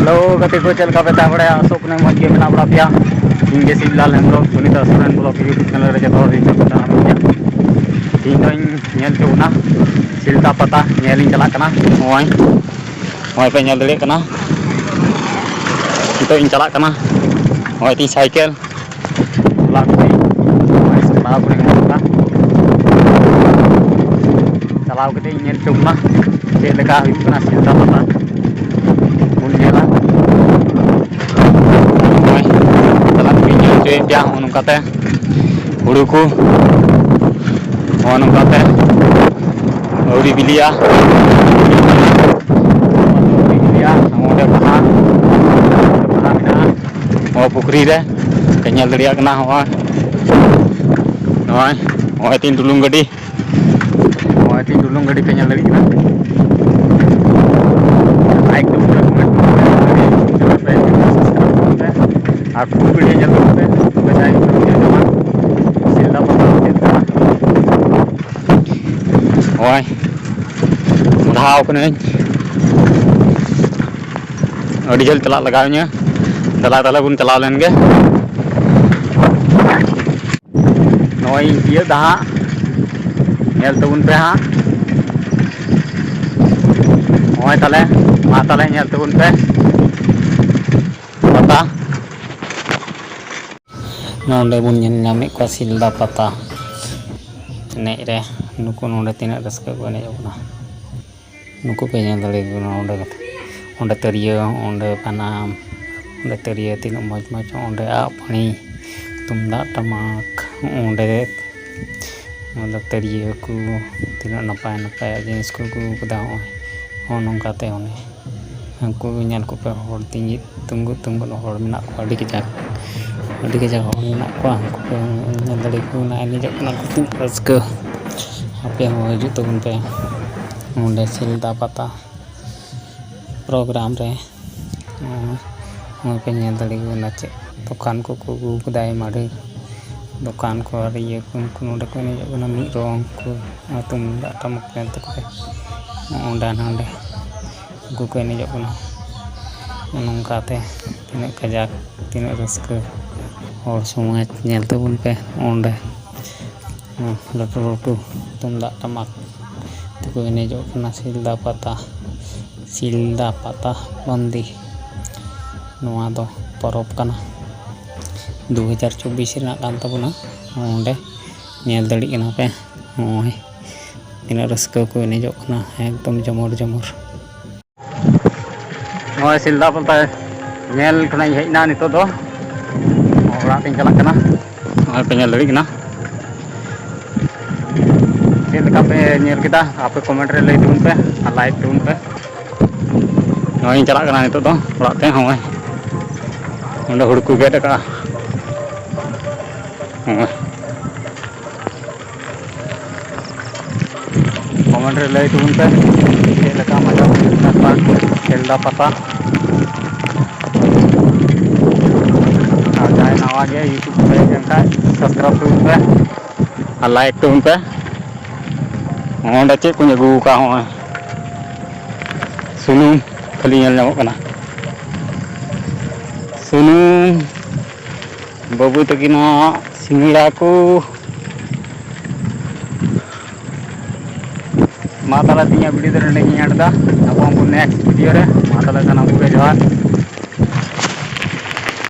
Halo ketiku channel KPT बड़ा अशोक ने मज के मेना बड़ा पिया इंगे Siblal Hembram Sunita Soren blog YouTube channel रे जतो री को ता पिया इन दोइन नेल चुना सिलदा पता नेलिंग चला कना होय होय पे नेल दले कना तो इन चला कना होय ती साइकिल लाग ती होय चलाव करे मोटा चलाव कते नेल चुना चे लगा हुई कना सिलदा पता Bunyilah, telah pinjam cuy yang unung kata, uruku, unung kata, uri bilia, udah bahan mina, mau pukri deh, kenyal dari kena hoa tin dulung gadi kenyal dari kena. Like to aku video jalur पे बजाय जमा सीधा पता देता ओए धाव कने अड़ी जल चला लगावnya तला बुन चला लेन गे नोई ये दा नेल तबुन पे हा ओए तले मा तले नेल तबुन पे पता नोंडे बुन नामे को सिलदा पता ने रे नुको नोंडे तिना रस्का को ने जोना नुको पे नेल दले नोंडे ओंडे तरिया ओंडे पनाम ओंडे तरिया तिना मज मज ओंडे आपणी तुमदा टमाक ओंडे मतलब तरिया को तिना नपाय नपाय जिनिस को कदा हो नोंकाते होने हमको ñal को पे हर तिंगी तुंगु हर मेना को अड़ी के जगह मेना को हमको पे ñal दड़ी को ना ini जकना कुतिन रस्का apa yang wajib तुम पे ओंडे सिलदा पता प्रोग्राम रे पे ñal दड़ी को नाचे दुकान को गुदाय मारे दुकान को ये नोंडे को ini जकना मी रong को तुमदा टमक पे तो ओंडा नांडे गुको ini जकना नोंकाते तिना कजाक तिना रस्का और समाज ñel tabun पे ओंडे लटू तुमदा टमाक तो ini जकना सिलदा पता बंदी नोआ दो परब कना 2024 रना कान तबुना ओंडे ñel दड़ी कना पे ओय तिना रस्का को ini जकना एकदम जमर नोय सिलदा पता ñel kena हेना नितो दो ओरा तिन चला कना और पे ñel दड़ी कना चेक लगा पे ñel kita आपे कमेंट रे लई दुन पे लाइक दुन पे नोय चला कना नितो दो ओरा ते होय ओंडे हुड़कू गेट का कमेंट रे लई दुन पे चेक लगा मजा सिलदा पता नवा गया यूट्यूब पे जनता सब्सक्राइब तुम पे और लाइक तुम पे ओंडे चे को अगू का हो सुनुम खाली नेल नामो कना सुनुम बाबू तकिना सिंगड़ा को मा ताला तिया वीडियो रे नेक्स्ट वीडियो रे मा ताला